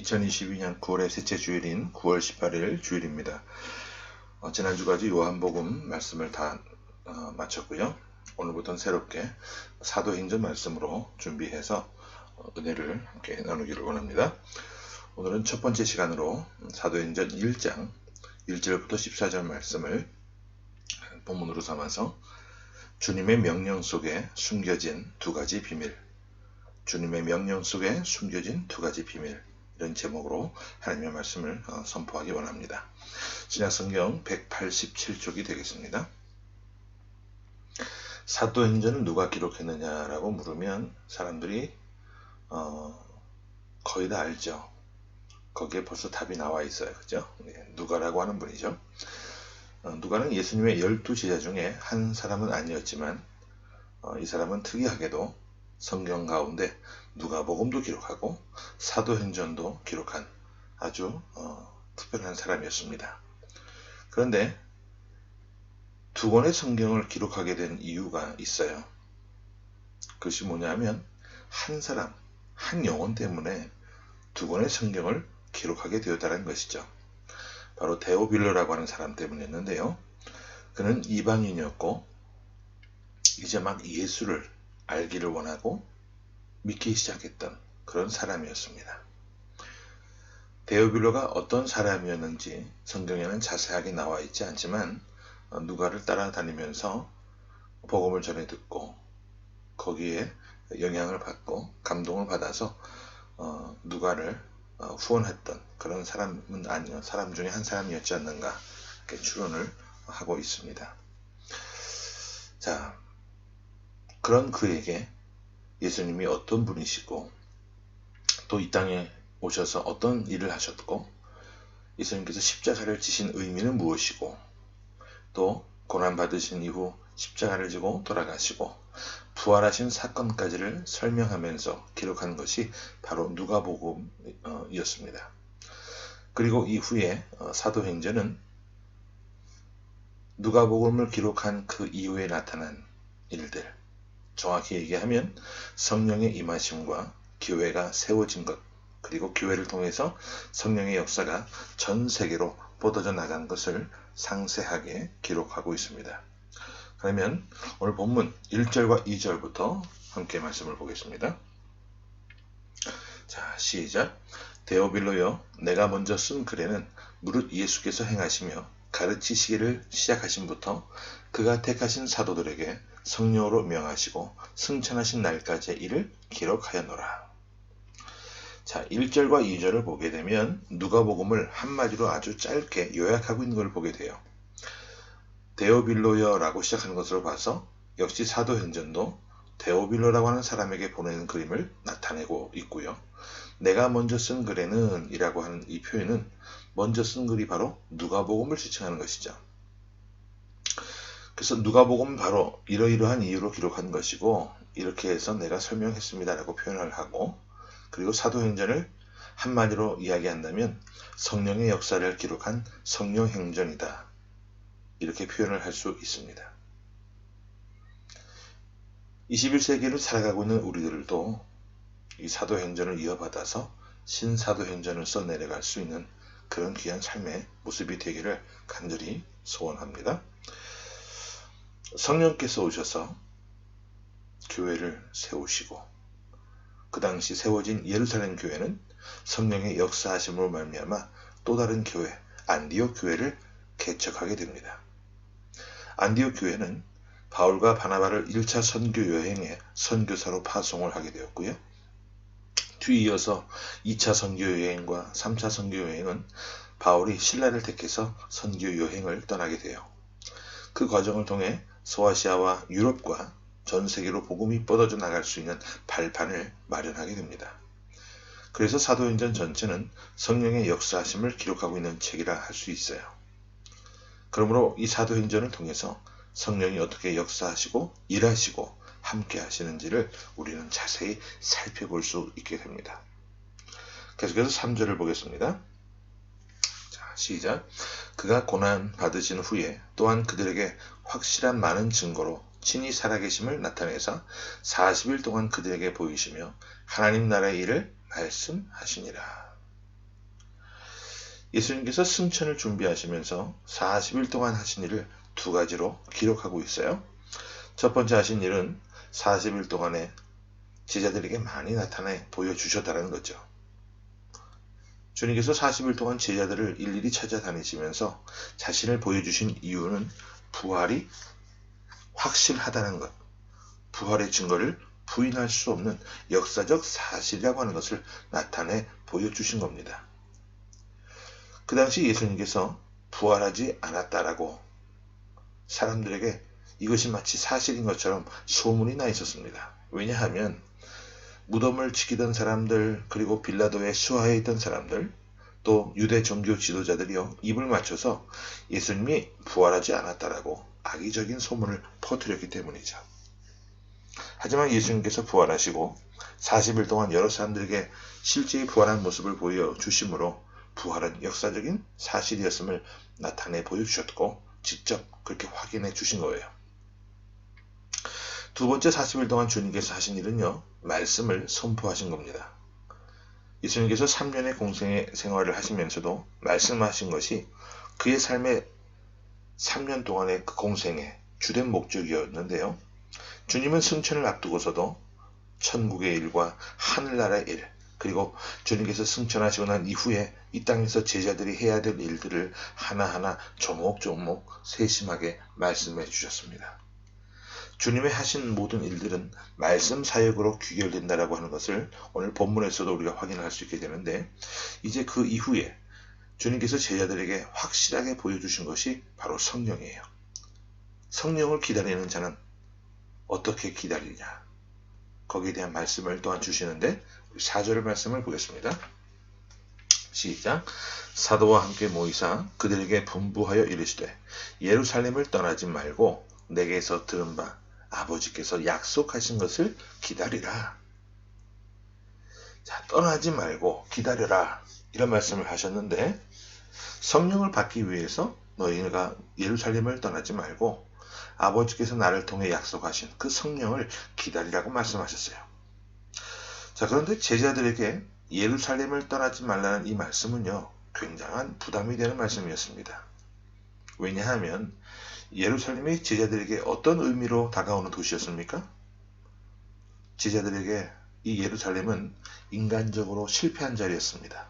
2022년 9월의 셋째 주일인 9월 18일 주일입니다. 지난주까지 요한복음 말씀을 다 마쳤고요. 오늘부터는 새롭게 사도행전 말씀으로 준비해서 은혜를 함께 나누기를 원합니다. 오늘은 첫 번째 시간으로 사도행전 1장 1절부터 14절 말씀을 본문으로 삼아서 주님의 명령 속에 숨겨진 두 가지 비밀, 주님의 명령 속에 숨겨진 두 가지 비밀, 이런 제목으로 하나님의 말씀을 선포하기 원합니다. 신약성경 187쪽이 되겠습니다. 사도행전을 누가 기록했느냐라고 물으면 사람들이 거의 다 알죠. 거기에 벌써 답이 나와 있어요. 그죠? 누가라고 하는 분이죠. 누가는 예수님의 12제자 중에 한 사람은 아니었지만 이 사람은 특이하게도 성경 가운데 누가복음도 기록하고 사도행전도 기록한 아주 특별한 사람이었습니다. 그런데 두 권의 성경을 기록하게 된 이유가 있어요. 그것이 뭐냐면 한 사람, 한 영혼 때문에 두 권의 성경을 기록하게 되었다는 것이죠. 바로 데오빌로라고 하는 사람 때문이었는데요. 그는 이방인이었고 이제 막 예수를 알기를 원하고 믿기 시작했던 그런 사람이었습니다. 데오빌로가 어떤 사람이었는지 성경에는 자세하게 나와 있지 않지만 누가를 따라다니면서 복음을 전해 듣고 거기에 영향을 받고 감동을 받아서 누가를 후원했던 그런 사람 중에 한 사람이었지 않는가 이렇게 추론을 하고 있습니다. 자, 그런 그에게 예수님이 어떤 분이시고 또 이 땅에 오셔서 어떤 일을 하셨고 예수님께서 십자가를 지신 의미는 무엇이고 또 고난받으신 이후 십자가를 지고 돌아가시고 부활하신 사건까지를 설명하면서 기록한 것이 바로 누가복음이었습니다. 그리고 이후에 사도행전은 누가복음을 기록한 그 이후에 나타난 일들, 정확히 얘기하면 성령의 임하심과 교회가 세워진 것, 그리고 교회를 통해서 성령의 역사가 전 세계로 뻗어져 나간 것을 상세하게 기록하고 있습니다. 그러면 오늘 본문 1절과 2절부터 함께 말씀을 보겠습니다. 자, 시작. 데오빌로여, 내가 먼저 쓴 글에는 무릇 예수께서 행하시며 가르치시기를 시작하신부터 그가 택하신 사도들에게 성령으로 명하시고 승천하신 날까지의 일을 기록하였노라. 자, 1절과 2절을 보게 되면 누가복음을 한마디로 아주 짧게 요약하고 있는 걸 보게 돼요. 데오빌로여라고 시작하는 것으로 봐서 역시 사도행전도 데오빌로라고 하는 사람에게 보내는 그림을 나타내고 있고요. 내가 먼저 쓴 글에는 이라고 하는 이 표현은 먼저 쓴 글이 바로 누가복음을 지칭하는 것이죠. 그래서 누가복음은 바로 이러이러한 이유로 기록한 것이고 이렇게 해서 내가 설명했습니다 라고 표현을 하고, 그리고 사도행전을 한마디로 이야기한다면 성령의 역사를 기록한 성령행전이다, 이렇게 표현을 할 수 있습니다. 21세기를 살아가고 있는 우리들도 이 사도행전을 이어받아서 신사도행전을 써내려갈 수 있는 그런 귀한 삶의 모습이 되기를 간절히 소원합니다. 성령께서 오셔서 교회를 세우시고 그 당시 세워진 예루살렘 교회는 성령의 역사하심으로 말미암아 또 다른 교회, 안디옥 교회를 개척하게 됩니다. 안디옥 교회는 바울과 바나바를 1차 선교 여행에 선교사로 파송을 하게 되었고요. 뒤이어서 2차 선교 여행과 3차 선교 여행은 바울이 신라를 택해서 선교 여행을 떠나게 돼요. 그 과정을 통해 소아시아와 유럽과 전 세계로 복음이 뻗어져 나갈 수 있는 발판을 마련하게 됩니다. 그래서 사도행전 전체는 성령의 역사하심을 기록하고 있는 책이라 할 수 있어요. 그러므로 이 사도행전을 통해서 성령이 어떻게 역사하시고 일하시고 함께 하시는지를 우리는 자세히 살펴볼 수 있게 됩니다. 계속해서 3절을 보겠습니다. 자, 시작. 그가 고난 받으신 후에 또한 그들에게 확실한 많은 증거로 친히 살아계심을 나타내사 40일 동안 그들에게 보이시며 하나님 나라의 일을 말씀하시니라. 예수님께서 승천을 준비하시면서 40일 동안 하신 일을 두 가지로 기록하고 있어요. 첫 번째 하신 일은 40일 동안에 제자들에게 많이 나타내 보여주셨다는 거죠. 주님께서 40일 동안 제자들을 일일이 찾아다니시면서 자신을 보여주신 이유는 부활이 확실하다는 것, 부활의 증거를 부인할 수 없는 역사적 사실이라고 하는 것을 나타내 보여주신 겁니다. 그 당시 예수님께서 부활하지 않았다라고 사람들에게 이것이 마치 사실인 것처럼 소문이 나 있었습니다. 왜냐하면 무덤을 지키던 사람들, 그리고 빌라도의 수하에 있던 사람들, 또 유대 종교 지도자들이요 입을 맞춰서 예수님이 부활하지 않았다라고 악의적인 소문을 퍼뜨렸기 때문이죠. 하지만 예수님께서 부활하시고 40일 동안 여러 사람들에게 실제의 부활한 모습을 보여주심으로 부활은 역사적인 사실이었음을 나타내 보여주셨고 직접 그렇게 확인해 주신 거예요. 두 번째 40일 동안 주님께서 하신 일은요, 말씀을 선포하신 겁니다. 예수님께서 3년의 공생의 생활을 하시면서도 말씀하신 것이 그의 삶의 3년 동안의 그 공생의 주된 목적이었는데요. 주님은 승천을 앞두고서도 천국의 일과 하늘나라의 일, 그리고 주님께서 승천하시고 난 이후에 이 땅에서 제자들이 해야 될 일들을 하나하나 조목조목 세심하게 말씀해 주셨습니다. 주님의 하신 모든 일들은 말씀 사역으로 귀결된다라고 하는 것을 오늘 본문에서도 우리가 확인할 수 있게 되는데, 이제 그 이후에 주님께서 제자들에게 확실하게 보여주신 것이 바로 성령이에요. 성령을 기다리는 자는 어떻게 기다리냐, 거기에 대한 말씀을 또한 주시는데 4절 말씀을 보겠습니다. 시작. 사도와 함께 모이사 그들에게 분부하여 이르시되 예루살렘을 떠나지 말고 내게서 들은 바 아버지께서 약속하신 것을 기다리라. 자, 떠나지 말고 기다려라, 이런 말씀을 하셨는데, 성령을 받기 위해서 너희가 예루살렘을 떠나지 말고 아버지께서 나를 통해 약속하신 그 성령을 기다리라고 말씀하셨어요. 자, 그런데 제자들에게 예루살렘을 떠나지 말라는 이 말씀은요, 굉장한 부담이 되는 말씀이었습니다. 왜냐하면 예루살렘이 제자들에게 어떤 의미로 다가오는 도시였습니까? 제자들에게 이 예루살렘은 인간적으로 실패한 자리였습니다.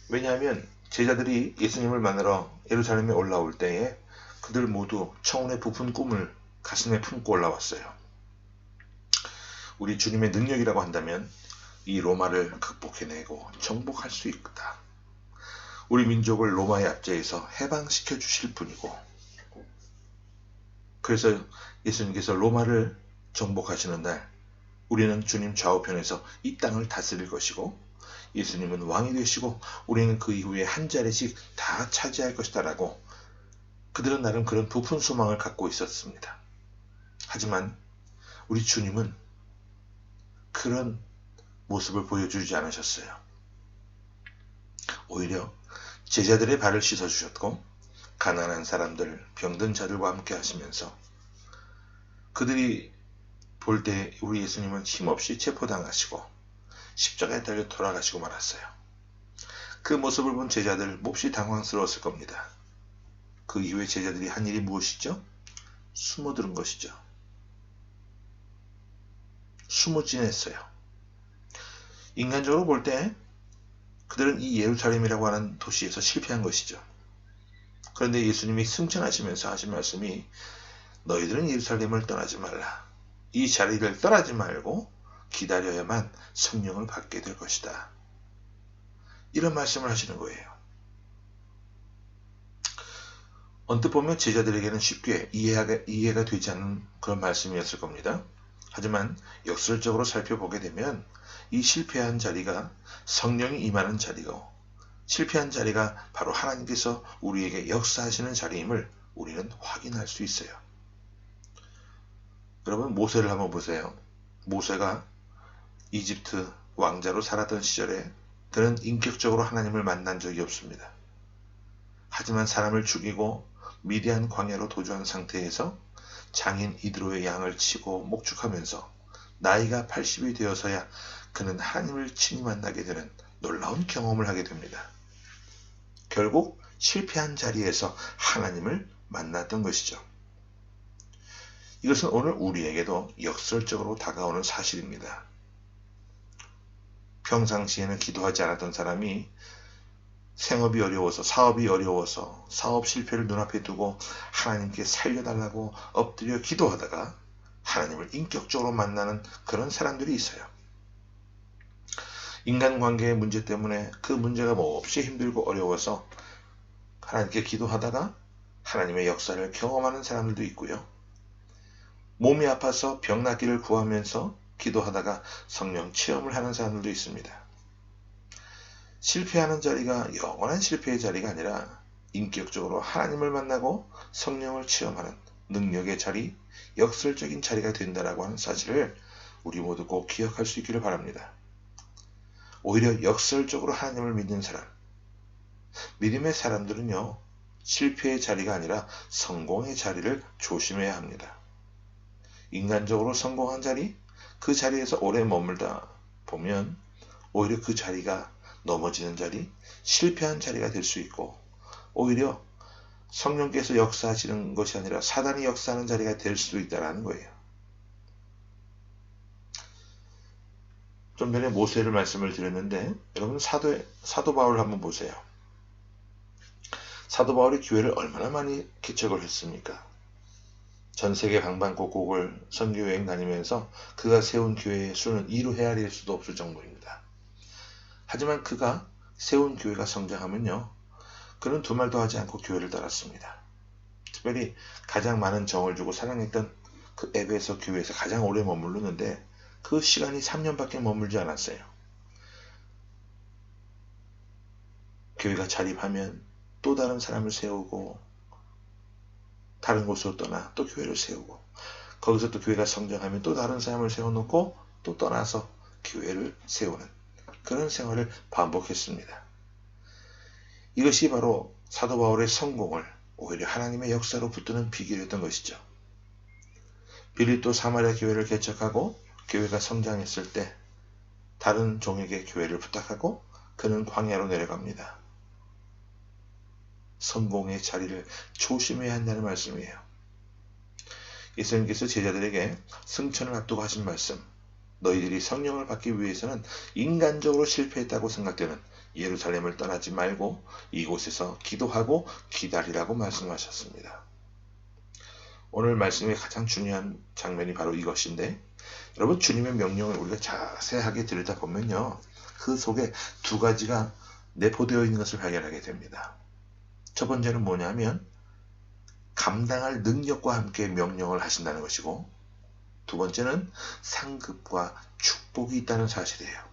왜냐하면 제자들이 예수님을 만나러 예루살렘에 올라올 때에 그들 모두 청혼의 부푼 꿈을 가슴에 품고 올라왔어요. 우리 주님의 능력이라고 한다면 이 로마를 극복해내고 정복할 수 있다. 우리 민족을 로마의 압제에서 해방시켜 주실 분이고, 그래서 예수님께서 로마를 정복하시는 날 우리는 주님 좌우편에서 이 땅을 다스릴 것이고, 예수님은 왕이 되시고 우리는 그 이후에 한 자리씩 다 차지할 것이다 라고 그들은 나름 그런 부푼 소망을 갖고 있었습니다. 하지만 우리 주님은 그런 모습을 보여주지 않으셨어요. 오히려 제자들의 발을 씻어주셨고 가난한 사람들, 병든 자들과 함께 하시면서 그들이 볼 때 우리 예수님은 힘없이 체포당하시고 십자가에 달려 돌아가시고 말았어요. 그 모습을 본 제자들 몹시 당황스러웠을 겁니다. 그 이후에 제자들이 한 일이 무엇이죠? 숨어드는 것이죠. 숨어 지냈어요. 인간적으로 볼 때 그들은 이 예루살렘이라고 하는 도시에서 실패한 것이죠. 그런데 예수님이 승천하시면서 하신 말씀이 너희들은 예루살렘을 떠나지 말라. 이 자리를 떠나지 말고 기다려야만 성령을 받게 될 것이다. 이런 말씀을 하시는 거예요. 언뜻 보면 제자들에게는 쉽게 이해가 되지 않는 그런 말씀이었을 겁니다. 하지만 역설적으로 살펴보게 되면 이 실패한 자리가 성령이 임하는 자리고, 실패한 자리가 바로 하나님께서 우리에게 역사하시는 자리임을 우리는 확인할 수 있어요. 여러분, 모세를 한번 보세요. 모세가 이집트 왕자로 살았던 시절에 그는 인격적으로 하나님을 만난 적이 없습니다. 하지만 사람을 죽이고 미디안 광야로 도주한 상태에서 장인 이드로의 양을 치고 목축하면서 나이가 80이 되어서야 그는 하나님을 친히 만나게 되는 놀라운 경험을 하게 됩니다. 결국 실패한 자리에서 하나님을 만났던 것이죠. 이것은 오늘 우리에게도 역설적으로 다가오는 사실입니다. 평상시에는 기도하지 않았던 사람이 생업이 어려워서, 사업이 어려워서 사업 실패를 눈앞에 두고 하나님께 살려달라고 엎드려 기도하다가 하나님을 인격적으로 만나는 그런 사람들이 있어요. 인간관계의 문제 때문에 그 문제가 몹시 힘들고 어려워서 하나님께 기도하다가 하나님의 역사를 경험하는 사람들도 있고요. 몸이 아파서 병 낫기를 구하면서 기도하다가 성령 체험을 하는 사람들도 있습니다. 실패하는 자리가 영원한 실패의 자리가 아니라 인격적으로 하나님을 만나고 성령을 체험하는 능력의 자리, 역설적인 자리가 된다라고 하는 사실을 우리 모두 꼭 기억할 수 있기를 바랍니다. 오히려 역설적으로 하나님을 믿는 사람, 믿음의 사람들은요, 실패의 자리가 아니라 성공의 자리를 조심해야 합니다. 인간적으로 성공한 자리, 그 자리에서 오래 머물다 보면 오히려 그 자리가 넘어지는 자리, 실패한 자리가 될 수 있고, 오히려 성령께서 역사하시는 것이 아니라 사단이 역사하는 자리가 될 수도 있다는 거예요. 좀 전에 모세를 말씀을 드렸는데, 여러분 사도 바울을 한번 보세요. 사도 바울이 교회를 얼마나 많이 개척을 했습니까? 전 세계 방방곡곡을 선교여행 다니면서 그가 세운 교회의 수는 이루 헤아릴 수도 없을 정도입니다. 하지만 그가 세운 교회가 성장하면요, 그는 두 말도 하지 않고 교회를 떠났습니다. 특별히 가장 많은 정을 주고 사랑했던 그 에베소 교회에서 가장 오래 머무르는데 그 시간이 3년밖에 머물지 않았어요. 교회가 자립하면 또 다른 사람을 세우고 다른 곳으로 떠나 또 교회를 세우고, 거기서 또 교회가 성장하면 또 다른 사람을 세워놓고 또 떠나서 교회를 세우는 그런 생활을 반복했습니다. 이것이 바로 사도 바울의 성공을 오히려 하나님의 역사로 붙드는 비결이었던 것이죠. 빌립도 사마리아 교회를 개척하고 교회가 성장했을 때 다른 종에게 교회를 부탁하고 그는 광야로 내려갑니다. 성공의 자리를 조심해야 한다는 말씀이에요. 예수님께서 제자들에게 승천을 앞두고 하신 말씀, 너희들이 성령을 받기 위해서는 인간적으로 실패했다고 생각되는 예루살렘을 떠나지 말고 이곳에서 기도하고 기다리라고 말씀하셨습니다. 오늘 말씀의 가장 중요한 장면이 바로 이것인데, 여러분, 주님의 명령을 우리가 자세하게 들여다보면요, 그 속에 두 가지가 내포되어 있는 것을 발견하게 됩니다. 첫 번째는 뭐냐면 감당할 능력과 함께 명령을 하신다는 것이고, 두 번째는 상급과 축복이 있다는 사실이에요.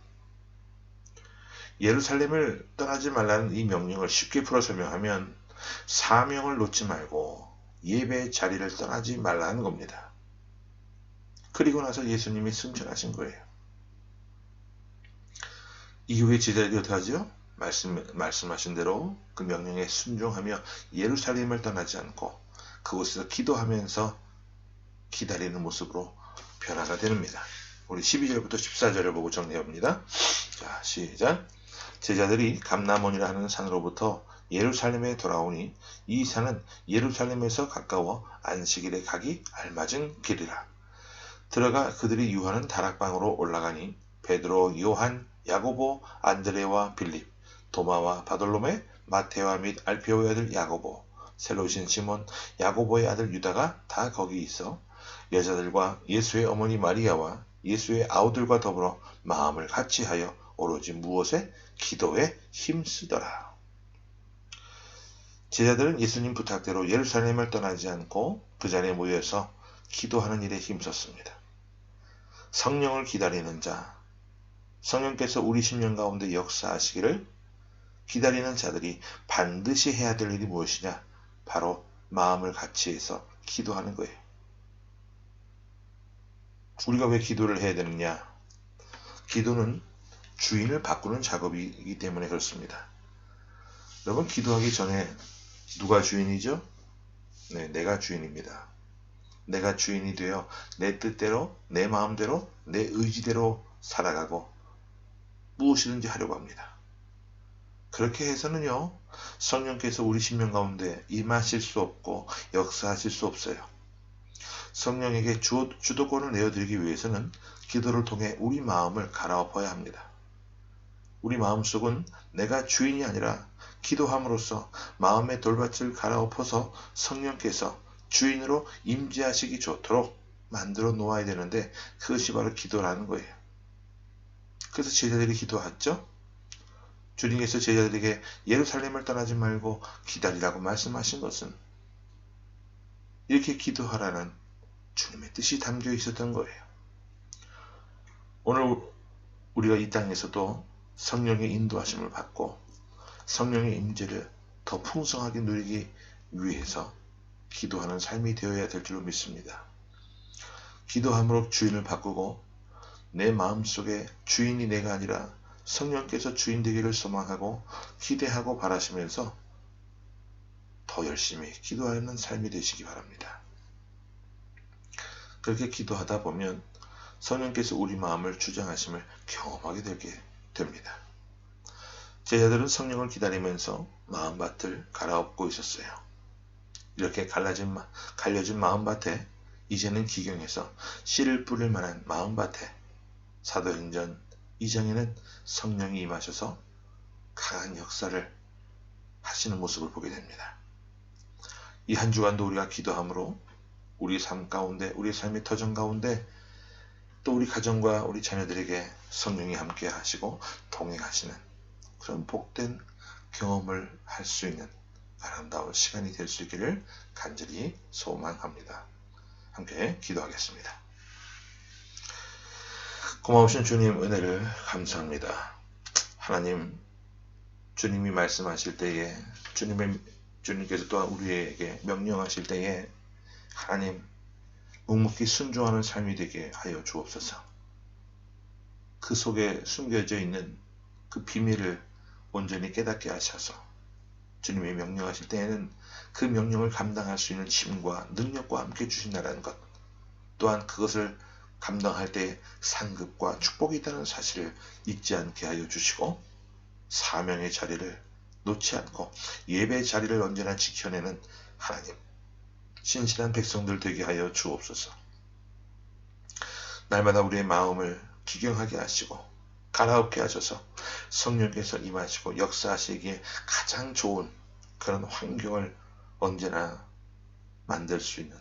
예루살렘을 떠나지 말라는 이 명령을 쉽게 풀어 설명하면 사명을 놓지 말고 예배의 자리를 떠나지 말라는 겁니다. 그리고 나서 예수님이 승천하신 거예요. 이후에 제자들이 어떻게 하죠? 말씀하신 대로 그 명령에 순종하며 예루살렘을 떠나지 않고 그곳에서 기도하면서 기다리는 모습으로 변화가 됩니다. 우리 12절부터 14절을 보고 정리해봅니다. 자, 시작. 제자들이 감람원이라 하는 산으로부터 예루살렘에 돌아오니 이 산은 예루살렘에서 가까워 안식일에 가기 알맞은 길이라. 들어가 그들이 유하는 다락방으로 올라가니 베드로, 요한, 야고보, 안드레와 빌립, 도마와 바돌로메, 마테와 및 알페오의 아들 야고보, 셀로신 시몬, 야고보의 아들 유다가 다 거기 있어 여자들과 예수의 어머니 마리아와 예수의 아우들과 더불어 마음을 같이하여 오로지 무엇에? 기도에 힘쓰더라. 제자들은 예수님 부탁대로 예루살렘을 떠나지 않고 그 자리에 모여서 기도하는 일에 힘썼습니다. 성령을 기다리는 자, 성령께서 우리 심령 가운데 역사하시기를 기다리는 자들이 반드시 해야 될 일이 무엇이냐? 바로 마음을 같이해서 기도하는 거예요. 우리가 왜 기도를 해야 되느냐? 기도는 주인을 바꾸는 작업이기 때문에 그렇습니다. 여러분, 기도하기 전에 누가 주인이죠? 네, 내가 주인입니다. 내가 주인이 되어 내 뜻대로, 내 마음대로, 내 의지대로 살아가고 무엇이든지 하려고 합니다. 그렇게 해서는요, 성령께서 우리 심령 가운데 임하실 수 없고 역사하실 수 없어요. 성령에게 주도권을 내어드리기 위해서는 기도를 통해 우리 마음을 갈아엎어야 합니다. 우리 마음속은 내가 주인이 아니라 기도함으로써 마음의 돌밭을 갈아엎어서 성령께서 주인으로 임재하시기 좋도록 만들어 놓아야 되는데, 그것이 바로 기도라는 거예요. 그래서 제자들이 기도했죠. 주님께서 제자들에게 예루살렘을 떠나지 말고 기다리라고 말씀하신 것은 이렇게 기도하라는 주님의 뜻이 담겨 있었던 거예요. 오늘 우리가 이 땅에서도 성령의 인도하심을 받고 성령의 임재를 더 풍성하게 누리기 위해서 기도하는 삶이 되어야 될 줄로 믿습니다. 기도함으로 주인을 바꾸고 내 마음속에 주인이 내가 아니라 성령께서 주인 되기를 소망하고 기대하고 바라시면서 더 열심히 기도하는 삶이 되시기 바랍니다. 그렇게 기도하다 보면 성령께서 우리 마음을 주장하심을 경험하게 되게 됩니다. 제자들은 성령을 기다리면서 마음밭을 갈아엎고 있었어요. 이렇게 갈려진 마음밭에 이제는 기경해서 씨를 뿌릴 만한 마음밭에 사도행전 2장에는 성령이 임하셔서 강한 역사를 하시는 모습을 보게 됩니다. 이 한 주간도 우리가 기도함으로 우리 삶 가운데, 우리 삶의 터전 가운데, 또 우리 가정과 우리 자녀들에게 성령이 함께 하시고 동행하시는 그런 복된 경험을 할 수 있는 아름다운 시간이 될 수 있기를 간절히 소망합니다. 함께 기도하겠습니다. 고마우신 주님 은혜를 감사합니다. 하나님, 주님이 말씀하실 때에, 주님께서 또한 우리에게 명령하실 때에 하나님 묵묵히 순종하는 삶이 되게 하여 주옵소서. 그 속에 숨겨져 있는 그 비밀을 온전히 깨닫게 하셔서 주님이 명령하실 때에는 그 명령을 감당할 수 있는 힘과 능력과 함께 주신다는 것, 또한 그것을 감당할 때 상급과 축복이 있다는 사실을 잊지 않게 하여 주시고, 사명의 자리를 놓지 않고 예배의 자리를 언제나 지켜내는 하나님, 신실한 백성들 되게 하여 주옵소서. 날마다 우리의 마음을 기경하게 하시고 갈아엎게 하셔서 성령께서 임하시고 역사하시기에 가장 좋은 그런 환경을 언제나 만들 수 있는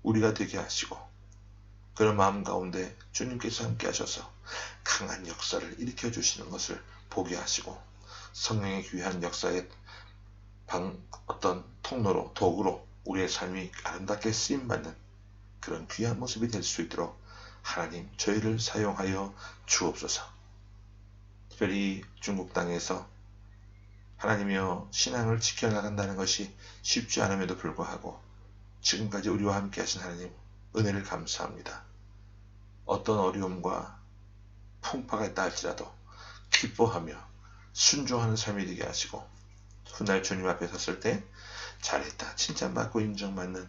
우리가 되게 하시고, 그런 마음 가운데 주님께서 함께 하셔서 강한 역사를 일으켜 주시는 것을 보게 하시고, 성령의 귀한 역사의 어떤 통로로, 도구로 우리의 삶이 아름답게 쓰임받는 그런 귀한 모습이 될 수 있도록 하나님 저희를 사용하여 주옵소서. 특별히 중국 땅에서 하나님이여 신앙을 지켜나간다는 것이 쉽지 않음에도 불구하고 지금까지 우리와 함께 하신 하나님 은혜를 감사합니다. 어떤 어려움과 풍파가 있다 할지라도 기뻐하며 순종하는 삶이 되게 하시고, 훗날 주님 앞에 섰을 때 잘했다 칭찬받고 인정받는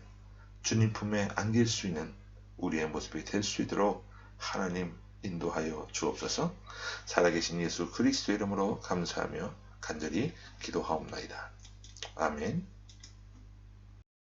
주님 품에 안길 수 있는 우리의 모습이 될 수 있도록 하나님 인도하여 주옵소서. 살아계신 예수 그리스도 이름으로 감사하며 간절히 기도하옵나이다. 아멘.